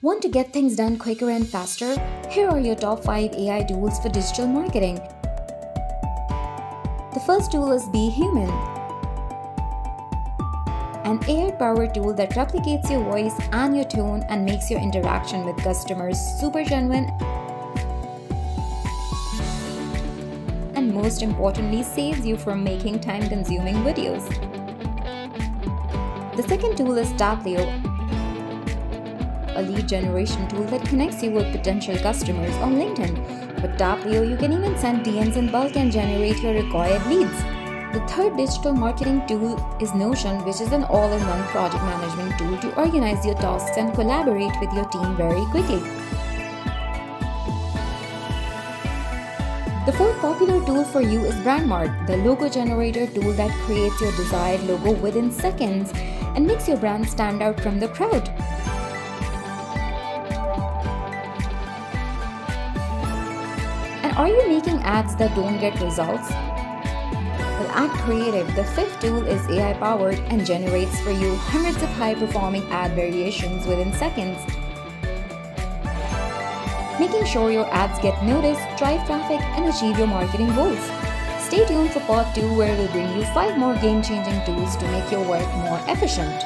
Want to get things done quicker and faster? Here are your top 5 AI tools for digital marketing. The first tool is Be Human, an AI powered tool that replicates your voice and your tone and makes your interaction with customers super genuine and most importantly saves you from making time consuming videos. The second tool is Taplio, a lead generation tool that connects you with potential customers on LinkedIn. With Taplio, you can even send DMs in bulk and generate your required leads. The third digital marketing tool is Notion, which is an all-in-one project management tool to organize your tasks and collaborate with your team very quickly. The fourth popular tool for you is Brandmark, the logo generator tool that creates your desired logo within seconds and makes your brand stand out from the crowd. And are you making ads that don't get results? Well, Act Creative, the fifth tool, is AI powered and generates for you hundreds of high performing ad variations within seconds, making sure your ads get noticed, drive traffic, and achieve your marketing goals. Stay tuned for part 2 where we'll bring you 5 more game changing tools to make your work more efficient.